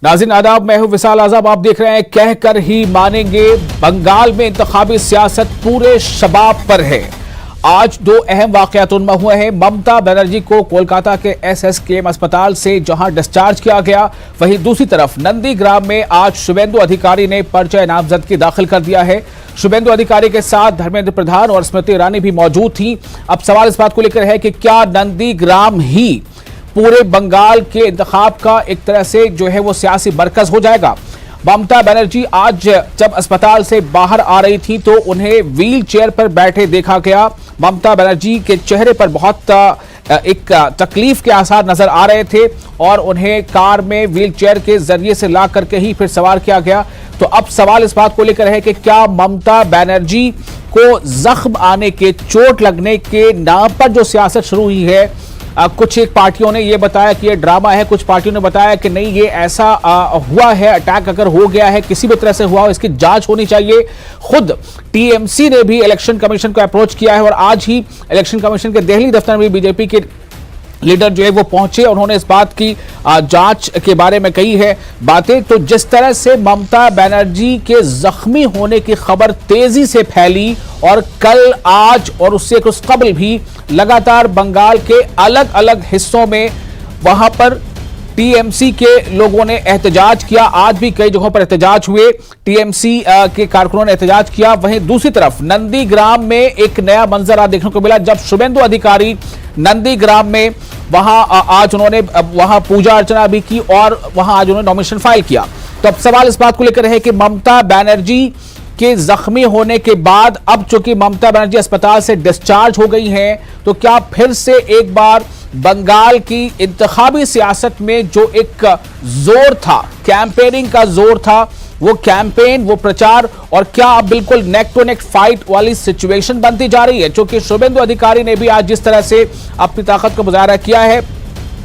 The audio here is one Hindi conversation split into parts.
नाज़रीन आदाब, मैं हूं विशाल आज़ाद। आप देख रहे हैं कहकर ही मानेंगे। बंगाल में इंतखाबी सियासत पूरे शबाब पर है। आज दो अहम वाकयात उन्मा हुए हैं। ममता बनर्जी को कोलकाता के SSKM अस्पताल से जहां डिस्चार्ज किया गया, वहीं दूसरी तरफ नंदीग्राम में आज शुभेंदु अधिकारी ने पर्चा नामजदगी दाखिल कर दिया है। शुभेंदु अधिकारी के साथ धर्मेंद्र प्रधान और स्मृति ईरानी भी मौजूद थी। अब सवाल इस बात को लेकर है कि क्या नंदीग्राम ही पूरे बंगाल के इंतखाब का एक तरह से जो है वो सियासी मरकज हो जाएगा। ममता बनर्जी आज जब अस्पताल से बाहर आ रही थी तो उन्हें व्हील चेयर पर बैठे देखा गया। ममता बनर्जी के चेहरे पर बहुत एक तकलीफ के आसार नजर आ रहे थे और उन्हें कार में व्हील चेयर के जरिए से ला करके ही फिर सवार किया गया। तो अब सवाल इस बात को लेकर है कि क्या ममता बनर्जी को जख्म आने के, चोट लगने के नाम पर जो सियासत शुरू हुई है, कुछ एक पार्टियों ने यह बताया कि यह ड्रामा है, कुछ पार्टियों ने बताया कि नहीं ये ऐसा हुआ है, अटैक अगर हो गया है, किसी भी तरह से हुआ हो, इसकी जांच होनी चाहिए। खुद टीएमसी ने भी इलेक्शन कमीशन को अप्रोच किया है और आज ही इलेक्शन कमीशन के दिल्ली दफ्तर में बीजेपी के लीडर जो है वो पहुंचे। उन्होंने इस बात की जांच के बारे में कही है बातें। तो जिस तरह से ममता बनर्जी के जख्मी होने की खबर तेजी से फैली और कल, आज और उससे कुछ कबल भी लगातार बंगाल के अलग अलग हिस्सों में वहां पर टीएमसी के लोगों ने एहतजाज किया। आज भी कई जगहों पर एहतजाज हुए, टीएमसी के कारकुनों ने एहतजाज किया। वहीं दूसरी तरफ नंदीग्राम में एक नया मंजर देखने को मिला जब शुभेंदु अधिकारी नंदीग्राम में वहां आज उन्होंने वहां पूजा अर्चना भी की और वहां आज उन्होंने नॉमिनेशन फाइल किया। तो अब सवाल इस बात को लेकर है कि ममता बनर्जी के जख्मी होने के बाद अब चूंकि ममता बनर्जी अस्पताल से डिस्चार्ज हो गई हैं, तो क्या फिर से एक बार बंगाल की इंतखाबी सियासत में जो एक जोर था, कैंपेनिंग का जोर था, वो कैंपेन, वो प्रचार, और क्या अब बिल्कुल नेक टू नेक फाइट वाली सिचुएशन बनती जा रही है? क्योंकि शुभेंदु अधिकारी ने भी आज जिस तरह से अपनी ताकत का मुजाहरा किया है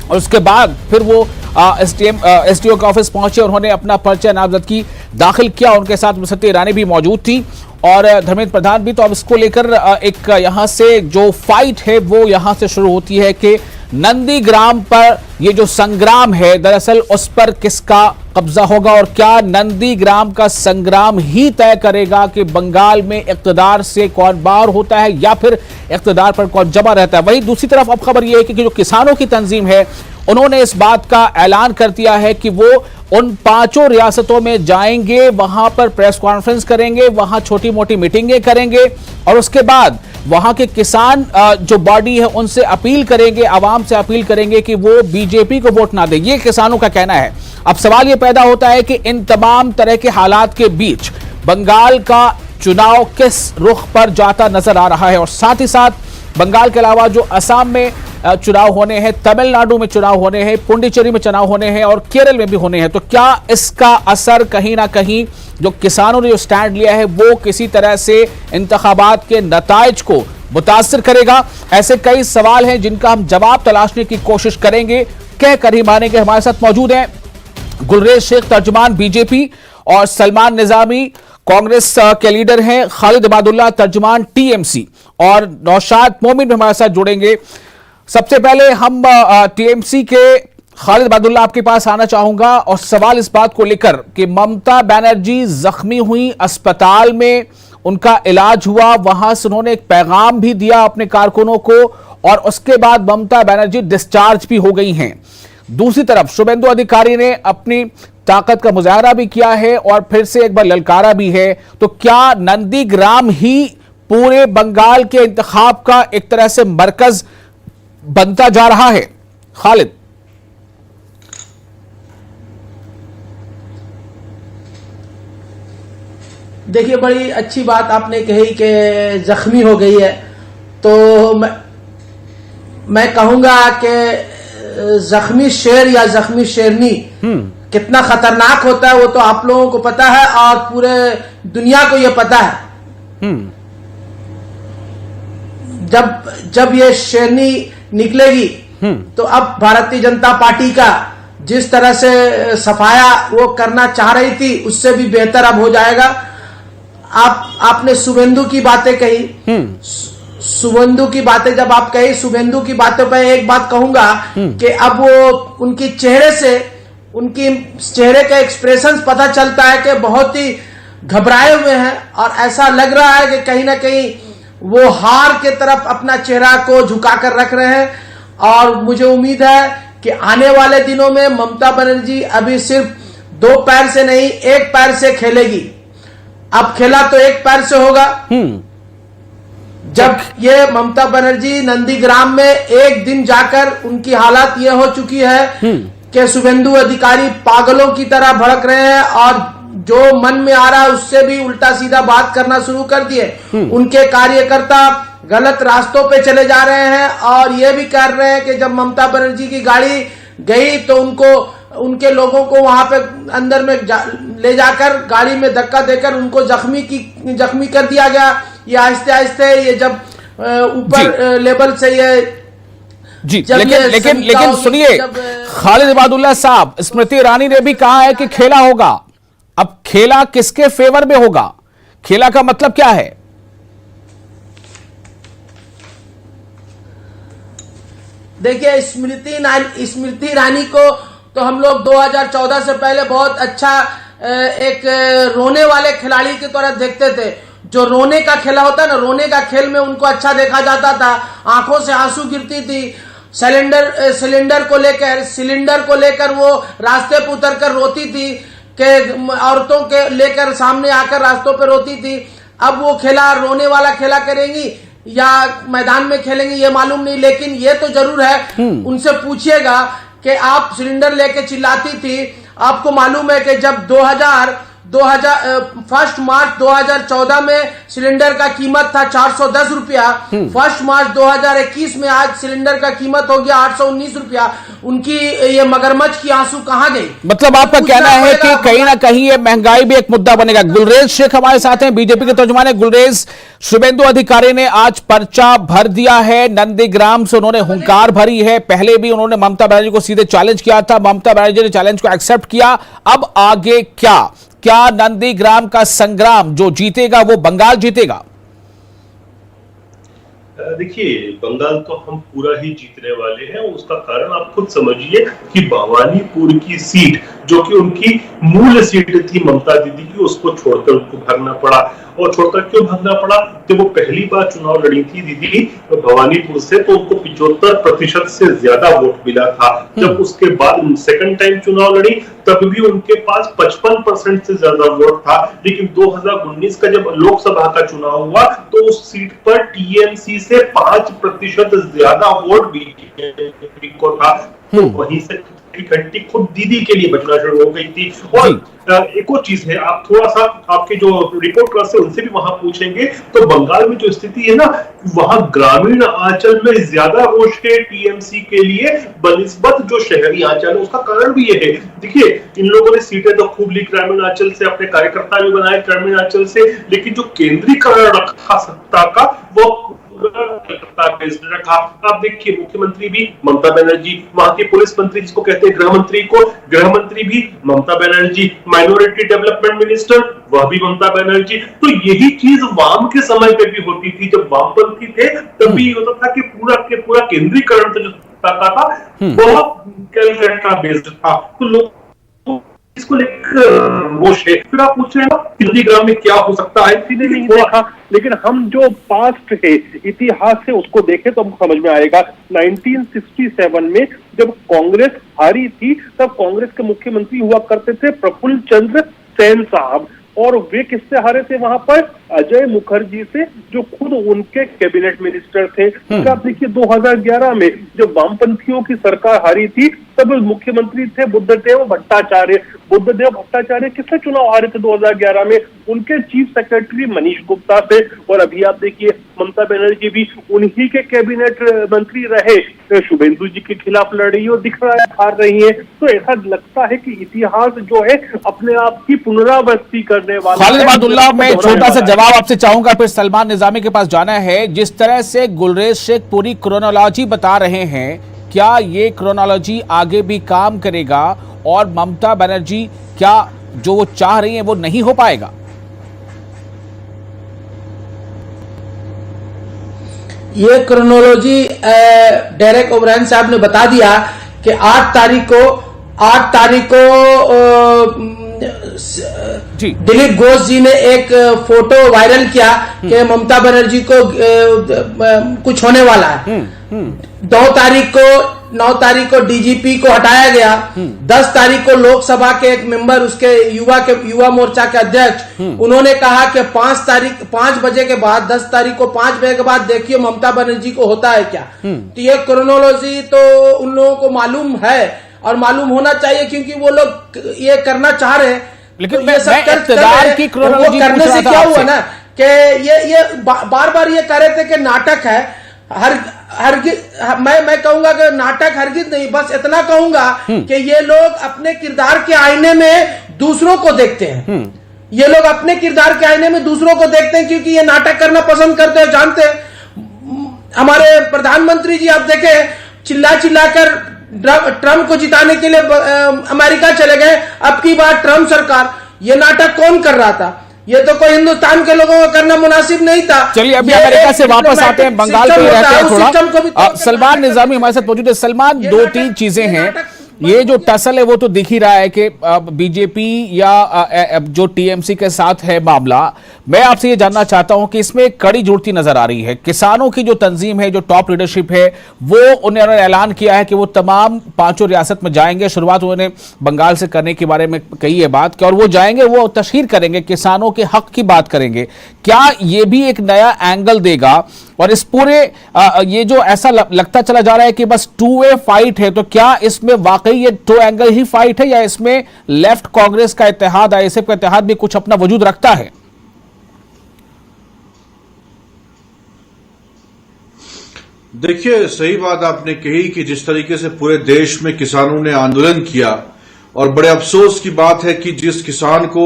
और उसके बाद फिर वो एसडीओ के ऑफिस पहुंचे, उन्होंने अपना पर्चा नामजदगी दाखिल किया। उनके साथ स्मृति ईरानी भी मौजूद थी और धर्मेंद्र प्रधान भी। तो अब इसको लेकर एक यहां से जो फाइट है वो यहां से शुरू होती है कि नंदीग्राम पर ये जो संग्राम है, दरअसल उस पर किसका कब्जा होगा और क्या नंदीग्राम का संग्राम ही तय करेगा कि बंगाल में इक्तदार से कौन बाहर होता है या फिर इक्तदार पर कौन जमा रहता है। वहीं दूसरी तरफ अब खबर यह है कि जो किसानों की तंजीम है, उन्होंने इस बात का ऐलान कर दिया है कि वो उन 5 रियासतों में जाएंगे, वहां पर प्रेस कॉन्फ्रेंस करेंगे, वहां छोटी मोटी मीटिंगें करेंगे और उसके बाद वहां के किसान जो बॉडी है उनसे अपील करेंगे, आवाम से अपील करेंगे कि वो बीजेपी को वोट ना दे। ये किसानों का कहना है। अब सवाल ये पैदा होता है कि इन तमाम तरह के हालात के बीच बंगाल का चुनाव किस रुख पर जाता नजर आ रहा है और साथ ही साथ बंगाल के अलावा जो असम में चुनाव होने हैं, तमिलनाडु में चुनाव होने हैं, पुडुचेरी में चुनाव होने हैं और केरल में भी होने हैं, तो क्या इसका असर कहीं ना कहीं जो किसानों ने जो स्टैंड लिया है वो किसी तरह से इंतखाबात के नताइज को मुतासिर करेगा? ऐसे कई सवाल हैं जिनका हम जवाब तलाशने की कोशिश करेंगे। कहकर ही मानेंगे। हमारे साथ मौजूद हैं गुलरेज शेख, तर्जुमान बीजेपी, और सलमान निजामी, कांग्रेस के लीडर हैं, खालिद इबादुल्लाह, तर्जुमान टीएमसी, और नौशाद मोमिन भी हमारे साथ जुड़ेंगे। सबसे पहले हम टीएमसी के खालिद इबादुल्लाह आपके पास आना चाहूंगा और सवाल इस बात को लेकर कि ममता बनर्जी जख्मी हुई, अस्पताल में उनका इलाज हुआ, वहां से उन्होंने एक पैगाम भी दिया अपने कारकुनों को और उसके बाद ममता बनर्जी डिस्चार्ज भी हो गई हैं। दूसरी तरफ शुभेंदु अधिकारी ने अपनी ताकत का मुजाहरा भी किया है और फिर से एक बार ललकारा भी है। तो क्या नंदीग्राम ही पूरे बंगाल के इंतखाब का एक तरह से मरकज बनता जा रहा है? खालिद। देखिए, बड़ी अच्छी बात आपने कही कि जख्मी हो गई है, तो मैं कहूंगा कि जख्मी शेर या जख्मी शेरनी कितना खतरनाक होता है वो तो आप लोगों को पता है और पूरे दुनिया को ये पता है। जब ये शेरनी निकलेगी तो अब भारतीय जनता पार्टी का जिस तरह से सफाया वो करना चाह रही थी उससे भी बेहतर अब हो जाएगा। आपने शुभेंदु की बातें कही, शुभेंदु की बातें जब आप कही, शुभेंदु की बातों पर एक बात कहूंगा कि अब वो उनके चेहरे से उनकी चेहरे के एक्सप्रेशंस पता चलता है कि बहुत ही घबराए हुए हैं और ऐसा लग रहा है कि कहीं ना कहीं वो हार के तरफ अपना चेहरा को झुकाकर रख रहे हैं। और मुझे उम्मीद है कि आने वाले दिनों में ममता बनर्जी अभी सिर्फ 2 पैर से नहीं 1 पैर से खेलेगी। अब खेला तो 1 पैर से होगा। जब ये ममता बनर्जी नंदीग्राम में एक दिन जाकर उनकी हालत ये हो चुकी है कि शुभेंदु अधिकारी पागलों की तरह भड़क रहे हैं और जो मन में आ रहा है उससे भी उल्टा सीधा बात करना शुरू कर दिए। उनके कार्यकर्ता गलत रास्तों पे चले जा रहे हैं और ये भी कर रहे हैं कि जब ममता बनर्जी की गाड़ी गई तो उनके लोगों को वहां पे अंदर में ले जाकर गाड़ी में धक्का देकर उनको जख्मी कर दिया गया। ये आहिस्ते आहिस्ते ये जब ऊपर लेवल से ये जी, लेकिन सुनिए खालिद इबादुल्ला साहब, स्मृति ईरानी ने भी कहा है कि खेला होगा। अब खेला किसके फेवर में होगा? खेला का मतलब क्या है? देखिए, स्मृति ईरानी को तो हम लोग 2014 से पहले बहुत अच्छा एक रोने वाले खिलाड़ी की तरह देखते थे। जो रोने का खेला होता है ना, रोने का खेल में उनको अच्छा देखा जाता था, आंखों से आंसू गिरती थी। सिलेंडर को लेकर वो रास्ते पर उतर कर रोती थी कि औरतों के लेकर सामने आकर रास्तों पर रोती थी। अब वो खेला रोने वाला खेला करेंगी या मैदान में खेलेंगे ये मालूम नहीं, लेकिन ये तो जरूर है उनसे पूछिएगा कि आप सिलेंडर लेके चिल्लाती थी। आपको मालूम है कि जब 1 मार्च 2014 में सिलेंडर का कीमत था 410 रुपया, 1 मार्च 2021 में आज सिलेंडर का कीमत हो गया 819 रुपया। उनकी ये मगरमच्छ की आंसू कहां गई? मतलब आपका कहना है कि कहीं ना कहीं ये महंगाई भी एक मुद्दा बनेगा। गुलरेज शेख हमारे साथ हैं, बीजेपी के तर्जुमान है। गुलरेज, शुभेंदु अधिकारी ने आज पर्चा भर दिया है, नंदीग्राम से उन्होंने हुंकार भरी है। पहले भी उन्होंने ममता बनर्जी को सीधे चैलेंज किया था, ममता बनर्जी ने चैलेंज को एक्सेप्ट किया। अब आगे क्या नंदीग्राम का संग्राम जो जीतेगा वो बंगाल जीतेगा? देखिए, बंगाल तो हम पूरा ही जीतने वाले हैं। उसका कारण आप खुद समझिए कि भवानीपुर की सीट जो कि उनकी मूल सीट थी ममता दीदी की, उसको छोड़कर उनको भागना पड़ा। और छोड़कर क्यों भागना पड़ा? जब वो पहली बार चुनाव लड़ी थी दीदी भवानीपुर से, तो उनको 75% से ज्यादा वोट मिला था। जब उसके बाद सेकंड टाइम चुनाव लड़ी तब भी उनके पास 55% से ज्यादा वोट था। लेकिन 2019 का जब लोकसभा का चुनाव हुआ तो उस सीट पर टीएमसी से 5% ज्यादा वोट बीजेपी को था। तो वहीं से घंटी खुद दीदी के लिए बचना शुरू हो गई थी। और एक और चीज है, आप थोड़ा सा आपके जो रिपोर्टर्स है उनसे भी वहां पूछेंगे तो बंगाल में जो स्थिति है ना, वहां ग्रामीण आंचल में ज्यादा रोष है टीएमसी के लिए बनिस्बत जो शहरी आंचल है। उसका कारण भी ये है, देखिए इन लोगों ने सीटें तो खूब ली ग्रामीण आंचल से, अपने कार्यकर्ता भी बनाए ग्रामीण आंचल से, लेकिन जो केंद्रीकरण रखा सत्ता का वो रखा। आप देखिए, मुख्यमंत्री भी ममता बनर्जी, वहां के पुलिस मंत्री जिसको कहते हैं गृह मंत्री भी Mamata Banerjee, minority development minister वह भी ममता बनर्जी। तो यही चीज वाम के समय पे भी होती थी। जब वामपंथी थे तब भी होता था कि पूरा केंद्रीकरण जो था वह कैलकाटा बेस्ड था। तो लोग इसको लेकर रोष है। फिर आप पूछ रहे हैं ना नंदीग्राम में क्या हो सकता है, नहीं देखा, लेकिन हम जो पास्ट है, इतिहास है, उसको देखें तो हमको समझ में आएगा। 1967 में जब कांग्रेस हारी थी तब कांग्रेस के मुख्यमंत्री हुआ करते थे प्रफुल्ल चंद्र सेन साहब, और वे किससे हारे थे वहां पर? अजय मुखर्जी से, जो खुद उनके कैबिनेट मिनिस्टर थे। तो आप देखिए 2011 में जब वामपंथियों की सरकार हारी थी तब मुख्यमंत्री थे बुद्धदेव भट्टाचार्य। किससे चुनाव हारे थे 2011 में? उनके चीफ सेक्रेटरी मनीष गुप्ता से। और अभी आप देखिए ममता बनर्जी भी उन्हीं के कैबिनेट मंत्री रहे, शुभेंदु जी के खिलाफ लड़ रही हो, दिख रहा है हार रही है। तो ऐसा लगता है कि इतिहास जो है अपने आप की पुनरावृत्ति करने वाला। खालिद इबादुल्ला, मैं छोटा सा जवाब आपसे चाहूंगा, फिर सलमान निजामी के पास जाना है। जिस तरह से गुलरेज शेख पूरी क्रोनोलॉजी बता रहे हैं, क्या ये क्रोनोलॉजी आगे भी काम करेगा और ममता बनर्जी क्या जो वो चाह रही है वो नहीं हो पाएगा? ये क्रोनोलॉजी डेरेक ओब्रायन साहब ने बता दिया कि 8 तारीख को 8 तारीख को जी दिलीप घोष जी ने एक फोटो वायरल किया कि ममता बनर्जी को कुछ होने वाला है। 9 तारीख को डीजीपी को हटाया गया। 10 तारीख को लोकसभा के एक मेंबर, उसके युवा मोर्चा के अध्यक्ष, उन्होंने कहा कि 5 बजे के बाद, 10 तारीख को 5 बजे के बाद देखिए ममता बनर्जी को होता है क्या। तो ये क्रोनोलॉजी तो उन लोगों को मालूम है और मालूम होना चाहिए, क्योंकि वो लोग ये करना चाह रहे हैं। लेकिन तो मैं इक़्तिदार की क्रोनोलॉजी करने से क्या हुआ ना कि ये बार बार ये कह रहे थे कि नाटक है। मैं कहूंगा कि नाटक हरगिज नहीं, बस इतना कहूंगा कि ये लोग अपने किरदार के आईने में दूसरों को देखते हैं। ये लोग अपने किरदार के आईने में दूसरों को देखते हैं, क्योंकि ये नाटक करना पसंद करते हैं। जानते हैं हमारे प्रधानमंत्री जी, आप देखें चिल्ला कर ट्रंप को जिताने के लिए अमेरिका चले गए। अब की बार ट्रंप सरकार, ये नाटक कौन कर रहा था? ये तो कोई हिंदुस्तान के लोगों को करना मुनासिब नहीं था। चलिए अभी अमेरिका से वापस आते हैं, बंगाल पे रहते हैं थोड़ा। सलमान निजामी हमारे साथ मौजूद है। सलमान, 2-3 चीजें हैं। ये जो टसल है वो तो दिख ही रहा है कि बीजेपी या जो टीएमसी के साथ है मामला। मैं आपसे ये जानना चाहता हूं कि इसमें कड़ी जुड़ती नजर आ रही है। किसानों की जो तंजीम है, जो टॉप लीडरशिप है, वो उन्होंने ऐलान किया है कि वो तमाम 5 रियासत में जाएंगे। शुरुआत उन्होंने बंगाल से करने के बारे में कही है बात कि और वो जाएंगे, वो तशहीर करेंगे, किसानों के हक की बात करेंगे। क्या ये भी एक नया एंगल देगा? और इस पूरे ये जो ऐसा लगता चला जा रहा है कि बस 2 वे फाइट है, तो क्या इसमें वाकई ये 2 एंगल ही फाइट है, या इसमें लेफ्ट कांग्रेस का इत्तेहाद, आईएसएफ का इत्तेहाद भी कुछ अपना वजूद रखता है? देखिए, सही बात आपने कही कि जिस तरीके से पूरे देश में किसानों ने आंदोलन किया, और बड़े अफसोस की बात है कि जिस किसान को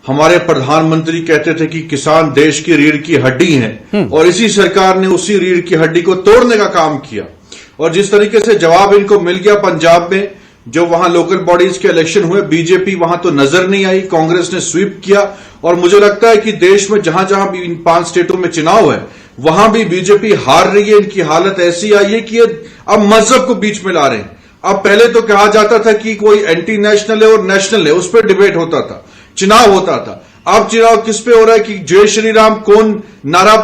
हमारे प्रधानमंत्री कहते थे कि किसान देश की रीढ़ की हड्डी हैं, और इसी सरकार ने उसी रीढ़ की हड्डी को तोड़ने का काम किया। और जिस तरीके से जवाब इनको मिल गया पंजाब में, जो वहां लोकल बॉडीज के इलेक्शन हुए, बीजेपी वहां तो नजर नहीं आई, कांग्रेस ने स्वीप किया। और मुझे लगता है कि देश में जहां जहां भी इन 5 स्टेटों में चुनाव है, वहां भी बीजेपी हार रही है। इनकी हालत ऐसी आई है कि अब मजहब को बीच में ला रहे हैं। अब पहले तो कहा जाता था कि कोई एंटी नेशनल है और नेशनल है, उस पर डिबेट होता था, चुनाव होता था। अब चुनाव किस पे हो रहा है कि जय श्री राम कौन नारा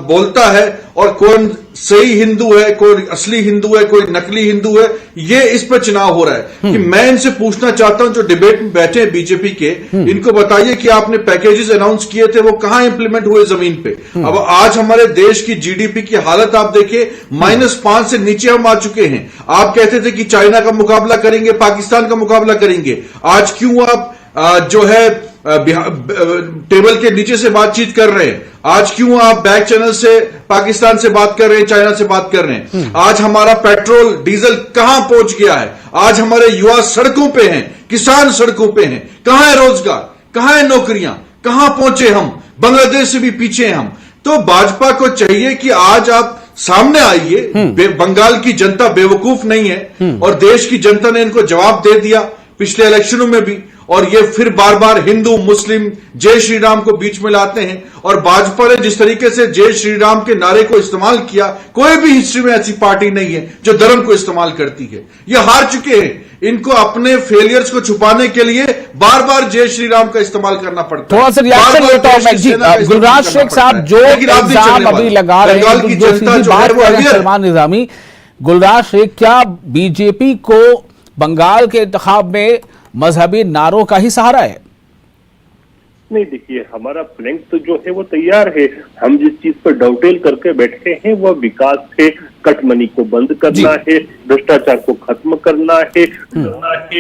बोलता है, और कौन सही हिंदू है, कोई असली हिंदू है, कोई नकली हिंदू है, ये इस पर चुनाव हो रहा है। कि मैं इनसे पूछना चाहता हूं, जो डिबेट में बैठे हैं बीजेपी के, इनको बताइए कि आपने पैकेजेस अनाउंस किए थे, वो कहां इंप्लीमेंट हुए जमीन पे? अब आज हमारे देश की जीडीपी की हालत आप देखिए, -5 से नीचे हम आ चुके हैं। आप कहते थे कि चाइना का मुकाबला करेंगे, पाकिस्तान का मुकाबला करेंगे, आज क्यों आप जो है टेबल के नीचे से बातचीत कर रहे हैं? आज क्यों आप बैक चैनल से पाकिस्तान से बात कर रहे हैं, चाइना से बात कर रहे हैं? आज हमारा पेट्रोल डीजल कहां पहुंच गया है? आज हमारे युवा सड़कों पे हैं, किसान सड़कों पे हैं। कहां है रोजगार, कहां है नौकरियां, कहां पहुंचे हम? बांग्लादेश से भी पीछे हैं हम। तो भाजपा को चाहिए कि आज आप सामने आइए। बंगाल की जनता बेवकूफ नहीं है, और देश की जनता ने इनको जवाब दे दिया पिछले इलेक्शनों में भी। और ये फिर बार बार हिंदू मुस्लिम जय श्री राम को बीच में लाते हैं। और भाजपा ने जिस तरीके से जय श्री राम के नारे को इस्तेमाल किया, कोई भी हिस्ट्री में ऐसी पार्टी नहीं है जो धर्म को इस्तेमाल करती है। ये हार चुके हैं। इनको अपने फेलियर्स को छुपाने के लिए बार बार जय श्री राम का इस्तेमाल करना पड़ता है। थोड़ा सा रिएक्शन लेता हूं मैं जी। गुलराज शेख साहब जो इल्जाम अभी लगा रहे हैं, की जनता जो है सलमान निजामी, गुलराज शेख, क्या बीजेपी को बंगाल के इंतखाब में मजहबी नारों का ही सहारा है? नहीं, देखिए, हमारा फ्लैंक तो जो है वो तैयार है। हम जिस चीज पर डॉटेल करके बैठे हैं वो विकास है, कट मनी को बंद करना है, भ्रष्टाचार को खत्म करना है।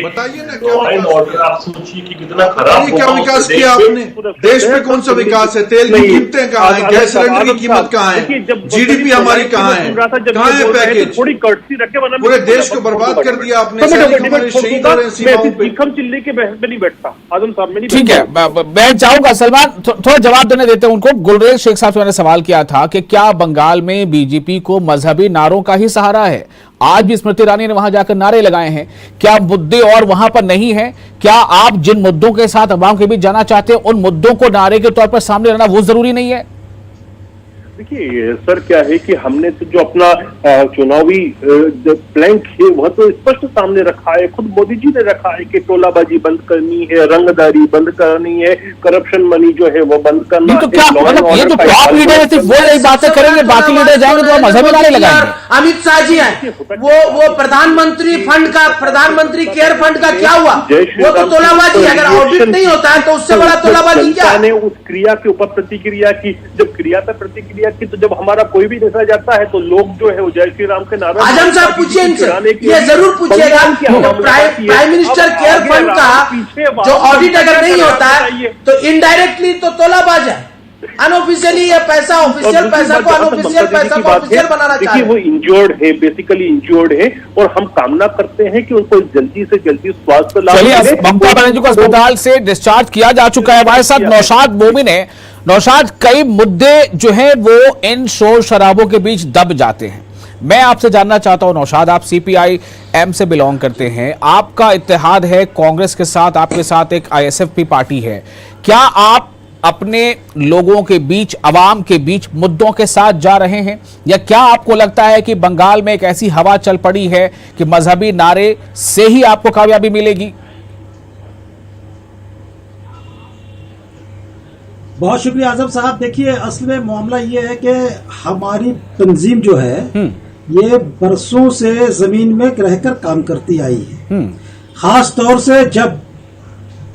बताइए ना क्या ऑर्डर आप सोचिए कि कितना खराब क्या विकास किया आपने? देश में कौन सा विकास है? तेल की कीमतें कहाँ है? गैस सिलेंडर की कीमत कहाँ है? जीडीपी हमारी कहाँ है? कहाँ है पैकेज? थोड़ी कर्टसी रखे, वरना पूरे देश को बर्बाद कर दिया आपने। शहीद हो रहे हैं सीमाओं पे। चिल्ले के बहस में नहीं बैठता आजम साहब, में नहीं। ठीक है, मैं चाहूंगा सलमान थोड़ा जवाब देने देते हैं उनको। गुलरेज शेख साहब से मैंने सवाल किया था कि क्या बंगाल में बीजेपी को मजहबी नारों का ही सहारा है? आज भी स्मृति ईरानी ने वहां जाकर नारे लगाए हैं। क्या मुद्दे और वहां पर नहीं है? क्या आप जिन मुद्दों के साथ अवाम के बीच जाना चाहते हैं, उन मुद्दों को नारे के तौर पर सामने लाना वो जरूरी नहीं है? देखिए सर, क्या है कि हमने तो जो अपना चुनावी प्लैंक है वह तो स्पष्ट सामने रखा है, खुद मोदी जी ने रखा है कि टोलाबाजी बंद करनी है, रंगदारी बंद करनी है, करप्शन मनी जो है वो बंद करना है। तो क्या मतलब ये जो टॉप लीडर है सिर्फ वो यही बातें करेंगे, बाकी लीडर जाएंगे तो मजहबी नारे लगाएंगे? अमित शाह जी हैं, वो प्रधानमंत्री फंड का, प्रधानमंत्री केयर फंड का क्या हुआ? वो तो तोलाबाजी, अगर ऑडिट नहीं होता है तो उससे बड़ा तोलाबाजी क्या है? उस क्रिया के ऊपर प्रतिक्रिया की, जब क्रिया पर प्रतिक्रिया की, तो जब हमारा कोई भी नेता जाता है तो लोग जो है वो जय श्री राम के नारा, आजम साहब पूछिए इनसे, ये जरूर पूछिएगा, प्राइम मिनिस्टर केयर फंड का जो ऑडिट अगर नहीं होता है तो इनडायरेक्टली तो तोलाबाज है, अनऑफिशियली ये पैसा, ऑफिशियल पैसा को अनऑफिशियल पैसा को ऑफिशियल बनाना चाहिए। देखिए वो इंजर्ड है, बेसिकली इंजर्ड है, और हम कामना करते हैं कि उनको जल्दी से जल्दी स्वास्थ्य लाभ मिले। ममता बनर्जी को अस्पताल से डिस्चार्ज किया जा चुका है। हमारे साथ नौशाद मोमिन है। नौशाद, कई मुद्दे जो हैं वो इन शोर शराबों के बीच दब जाते हैं। मैं आपसे जानना चाहता हूं नौशाद, आप सीपीआई एम से बिलोंग करते हैं, आपका इत्तेहाद है कांग्रेस के साथ, आपके साथ एक आईएसएफ पार्टी है, क्या आप अपने लोगों के बीच, अवाम के बीच मुद्दों के साथ जा रहे हैं, या क्या आपको लगता है कि बंगाल में एक ऐसी हवा चल पड़ी है कि मजहबी नारे से ही आपको कामयाबी मिलेगी? बहुत शुक्रिया आजम साहब। देखिए असल में मामला ये है कि हमारी तंजीम जो है ये बरसों से जमीन में रहकर काम करती आई है। खास तौर से जब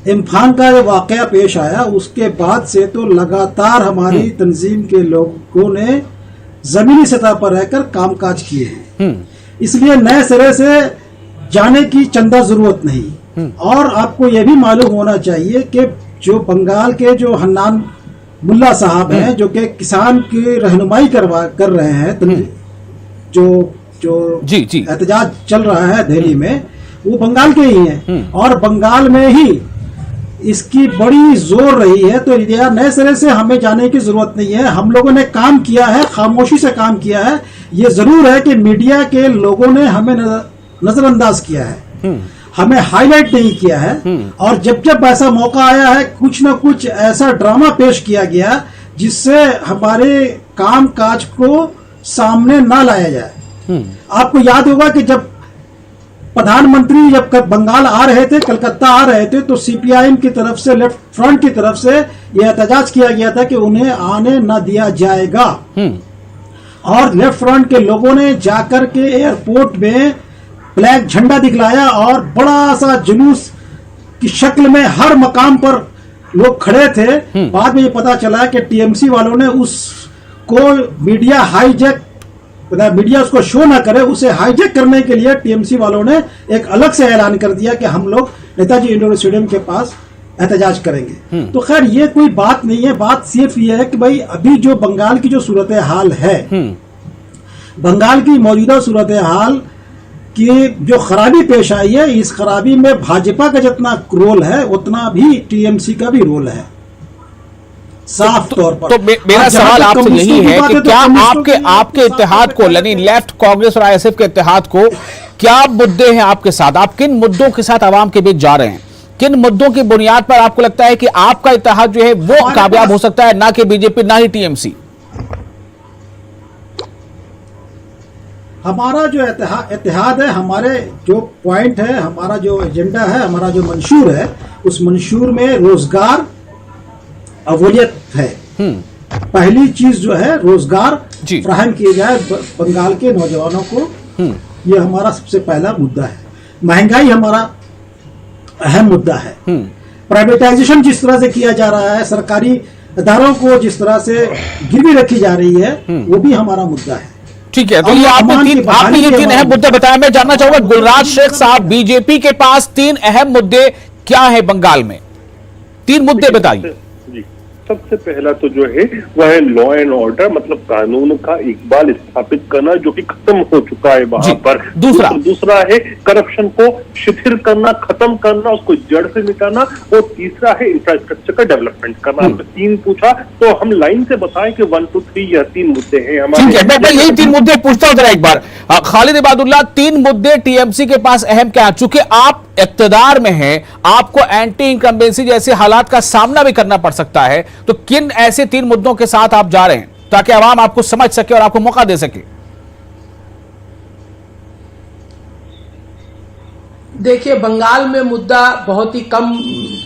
इम्फान का ये वाकया पेश आया उसके बाद से तो लगातार हमारी तंजीम के लोगों ने जमीनी सतह पर रहकर कामकाज किए हैं। इसलिए नए सिरे से जाने की चंदा जरूरत नहीं। और आपको यह भी मालूम होना चाहिए कि जो बंगाल के जो हन्नान मुल्ला साहब हैं, जो कि किसान की रहनुमाई कर रहे हैं, जो एहतजाज चल रहा है दिल्ली में, वो बंगाल के ही हैं और बंगाल में ही इसकी बड़ी जोर रही है। तो यार नए सिरे से हमें जाने की जरूरत नहीं है। हम लोगों ने काम किया है, खामोशी से काम किया है। ये जरूर है कि मीडिया के लोगों ने हमें नजरअंदाज किया है, हमें हाईलाइट नहीं किया है, और जब जब ऐसा मौका आया है कुछ न कुछ ऐसा ड्रामा पेश किया गया जिससे हमारे काम काज को सामने ना लाया जाए। आपको याद होगा कि जब प्रधानमंत्री जब बंगाल आ रहे थे, कलकत्ता आ रहे थे, तो सीपीआईएम की तरफ से, लेफ्ट फ्रंट की तरफ से यह एहतजाज किया गया था कि उन्हें आने न दिया जाएगा। और लेफ्ट फ्रंट के लोगों ने जाकर के एयरपोर्ट में ब्लैक झंडा दिखलाया और बड़ा सा जुलूस की शक्ल में हर मकाम पर लोग खड़े थे। बाद में ये पता चला कि टीएमसी वालों ने उसको मीडिया उसको शो ना करे, उसे हाईजैक करने के लिए टीएमसी वालों ने एक अलग से ऐलान कर दिया कि हम लोग नेताजी इंडोर स्टेडियम के पास एहतजाज करेंगे। तो खैर ये कोई बात नहीं है। बात सिर्फ ये है कि भाई अभी जो बंगाल की जो सूरत हाल है, बंगाल की मौजूदा सूरत हाल की जो खराबी पेश आई है, इस खराबी में भाजपा का जितना रोल है उतना भी टीएमसी का भी रोल है, साफ तौर पर। तो मेरा सवाल आपसे यही है कि क्या आपके इत्तेहाद को, यानी लेफ्ट, कांग्रेस और आईएसएफ के इत्तेहाद को, क्या मुद्दे हैं आपके साथ? आप किन मुद्दों के साथ आवाम के बीच जा रहे हैं? किन मुद्दों की बुनियाद पर आपको लगता है कि आपका इत्तेहाद जो है वो कामयाब हो सकता है, ना कि बीजेपी, ना ही टीएमसी? हमारा जो इत्तेहाद है, हमारे जो पॉइंट है, हमारा जो एजेंडा है, हमारा जो मंशूर है, उस मंशूर में रोजगार अवलियत है। पहली चीज जो है रोजगार फराहम किए जाए बंगाल के नौजवानों को, ये हमारा सबसे पहला मुद्दा है। महंगाई हमारा अहम मुद्दा है। प्राइवेटाइजेशन जिस तरह से किया जा रहा है, सरकारी इदारों को जिस तरह से गिरवी रखी जा रही है, वो भी हमारा मुद्दा है। ठीक है, तो ये आपने ये तीन अहम मुद्दे बताया। मैं जानना चाहूंगा गुलराज शेख साहब, बीजेपी के पास तीन अहम मुद्दे क्या है बंगाल में? तीन मुद्दे बताइए। सबसे पहला तो जो है वह है लॉ एंड ऑर्डर, मतलब कानून का इकबाल स्थापित करना, जो कि खत्म हो चुका है वहां पर। दूसरा है करप्शन को शिथिल करना, खत्म करना, उसको जड़ से मिटाना। और तीसरा है इंफ्रास्ट्रक्चर का डेवलपमेंट करना। आपने तीन पूछा तो हम लाइन से बताएं कि 1 2 3 यह तीन मुद्दे हैं हमारे। ठीक है, मैं यही तीन मुद्दे पूछता हूं जरा एक बार। खालिद इबादुल्लाह, तीन मुद्दे टीएमसी के पास अहम क्या है? चूंकि आप इक्तदार में हैं, आपको एंटी इनकम्बेंसी जैसे हालात का सामना भी करना पड़ सकता है, तो किन ऐसे तीन मुद्दों के साथ आप जा रहे हैं? ताकि आवाम आपको समझ सके और आपको मौका दे सके? देखिए, बंगाल में मुद्दा बहुत ही कम,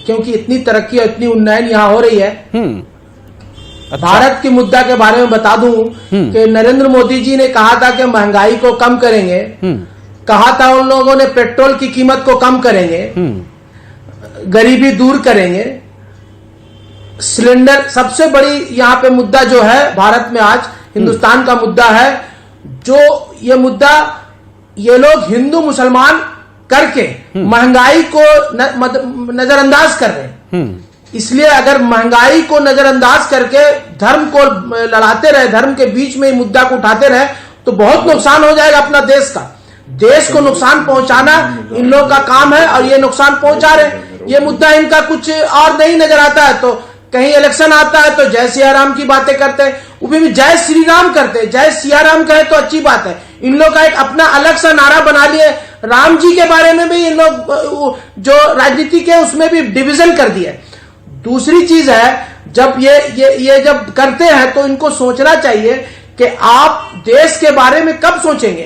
क्योंकि इतनी तरक्की और इतनी उन्नयन यहां हो रही है। अच्छा। भारत के मुद्दा के बारे में बता दूं कि नरेंद्र मोदी जी ने कहा था कि महंगाई को कम करेंगे, कहा था उन लोगों ने पेट्रोल की कीमत को कम करेंगे, गरीबी दूर करेंगे, सिलेंडर। सबसे बड़ी यहाँ पे मुद्दा जो है भारत में आज हिंदुस्तान का मुद्दा है, जो ये मुद्दा ये लोग हिंदू मुसलमान करके महंगाई को नजरअंदाज कर रहे हैं। इसलिए अगर महंगाई को नजरअंदाज करके धर्म को लड़ाते रहे, धर्म के बीच में मुद्दा को उठाते रहे, तो बहुत नुकसान हो जाएगा अपना देश का। देश को नुकसान पहुंचाना इन लोगों का काम है और ये नुकसान पहुंचा रहे। ये मुद्दा इनका कुछ और नहीं नजर आता है, तो कहीं इलेक्शन आता है तो जय सिया राम की बातें करते हैं, वो भी जय श्री राम करते हैं। जय सिया राम कहे तो अच्छी बात है। इन लोग का एक अपना अलग सा नारा बना लिए। राम जी के बारे में भी इन लोग जो राजनीति के उसमें भी डिवीजन कर दिया। दूसरी चीज है, जब ये जब करते हैं तो इनको सोचना चाहिए कि आप देश के बारे में कब सोचेंगे।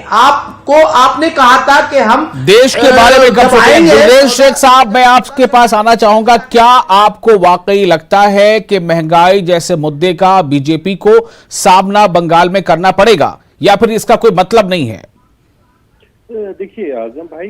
आपने कहा था कि हम देश के बारे में कब सोचेंगे। गुररेज शेख साहब, मैं आपके पास आना चाहूंगा। क्या आपको वाकई लगता है कि महंगाई जैसे मुद्दे का बीजेपी को सामना बंगाल में करना पड़ेगा, या फिर इसका कोई मतलब नहीं है? देखिए आजम भाई,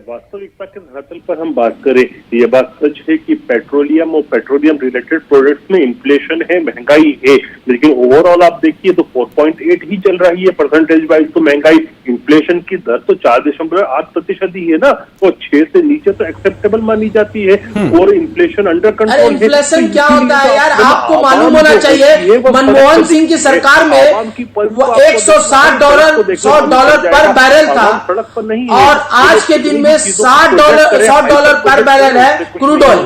वास्तविकता के धरातल पर हम बात करें, ये बात सच है कि पेट्रोलियम और पेट्रोलियम रिलेटेड प्रोडक्ट्स में इन्फ्लेशन है, महंगाई है, लेकिन ओवरऑल आप देखिए तो 4.8 ही चल रही है परसेंटेज वाइज। तो महंगाई, इन्फ्लेशन की दर तो 4.8% ही है ना, और 6 से नीचे तो एक्सेप्टेबल मानी जाती है, और इन्फ्लेशन अंडर कंट्रोल है। इन्फ्लेशन क्या होता है यार, आपको मालूम होना चाहिए। मनमोहन सिंह की सरकार में $160 पर बैरल था, और आज के दिन में $100 पर बैरल है क्रूड ऑयल।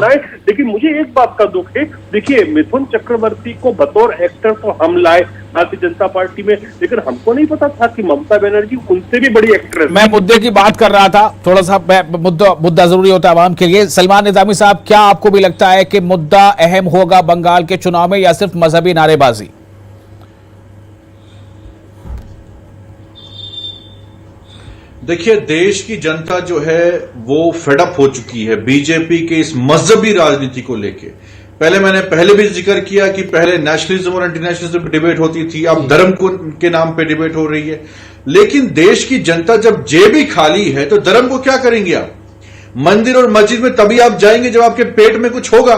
लेकिन मुझे एक बात का दुख है, देखिए मिथुन चक्रवर्ती को बतौर एक्टर तो हम लाए भारतीय जनता पार्टी में, लेकिन हमको नहीं पता था कि ममता बनर्जी उनसे भी बड़ी एक्ट्रेस। मैं मुद्दे की बात कर रहा था, थोड़ा सा मुद्दा जरूरी होता है आवाम के लिए। सलमान निजामी साहब, क्या आपको भी लगता है कि मुद्दा अहम होगा बंगाल के चुनाव में, या सिर्फ मजहबी नारेबाजी? देखिए, देश की जनता जो है वो फेडअप हो चुकी है बीजेपी के इस मजहबी राजनीति को लेके। मैंने पहले भी जिक्र किया कि पहले नेशनलिज्म और एंटी नेशनलिज्म पे डिबेट होती थी, अब धर्म के नाम पे डिबेट हो रही है। लेकिन देश की जनता जब जेब ही खाली है तो धर्म को क्या करेंगे आप? मंदिर और मस्जिद में तभी आप जाएंगे जब आपके पेट में कुछ होगा।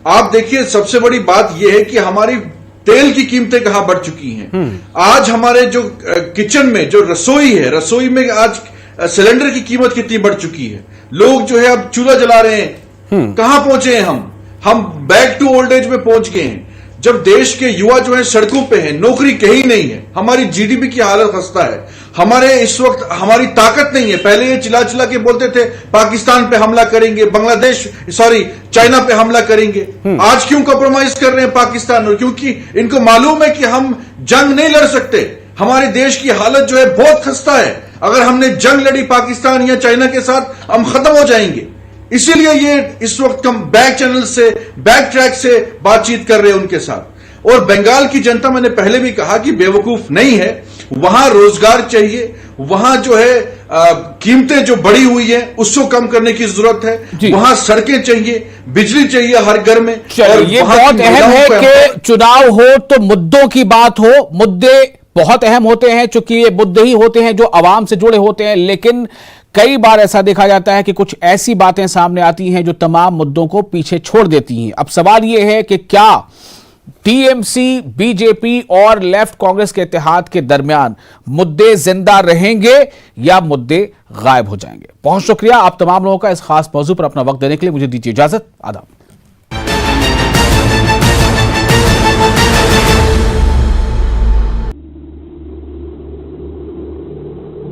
आप देखिए, सबसे बड़ी बात यह है कि हमारी तेल की कीमतें कहां बढ़ चुकी हैं। आज हमारे जो किचन में जो रसोई है, रसोई में आज सिलेंडर की कीमत कितनी बढ़ चुकी है। लोग जो है अब चूल्हा जला रहे हैं। कहां पहुंचे हैं हम बैक टू ओल्ड एज में पहुंच गए हैं। जब देश के युवा जो है सड़कों पे हैं, नौकरी कहीं नहीं है, हमारी जीडीपी की हालत खस्ता है, हमारे इस वक्त हमारी ताकत नहीं है। पहले ये चिल्ला चिल्ला के बोलते थे पाकिस्तान पे हमला करेंगे, चाइना पे हमला करेंगे। आज क्यों कॉम्प्रोमाइज कर रहे हैं पाकिस्तान? और क्योंकि इनको मालूम है कि हम जंग नहीं लड़ सकते। हमारे देश की हालत जो है बहुत खस्ता है। अगर हमने जंग लड़ी पाकिस्तान या चाइना के साथ, हम खत्म हो जाएंगे। इसीलिए ये इस वक्त हम बैक चैनल से, बैक ट्रैक से बातचीत कर रहे हैं उनके साथ। और बंगाल की जनता, मैंने पहले भी कहा कि बेवकूफ नहीं है। वहां रोजगार चाहिए, वहां जो है कीमतें जो बढ़ी हुई है उसको कम करने की जरूरत है। वहां सड़कें चाहिए, बिजली चाहिए हर घर में। और ये बहुत अहम है कि चुनाव हो तो मुद्दों की बात हो। मुद्दे बहुत अहम होते हैं, चूंकि ये मुद्दे ही होते हैं जो आवाम से जुड़े होते हैं। लेकिन कई बार ऐसा देखा जाता है कि कुछ ऐसी बातें सामने आती हैं जो तमाम मुद्दों को पीछे छोड़ देती हैं। अब सवाल यह है कि क्या टीएमसी, बीजेपी और लेफ्ट कांग्रेस के इत्तेहाद के दरमियान मुद्दे जिंदा रहेंगे या मुद्दे गायब हो जाएंगे? बहुत शुक्रिया आप तमाम लोगों का इस खास मौजू पर अपना वक्त देने के लिए। मुझे दीजिए इजाजत। आदाब।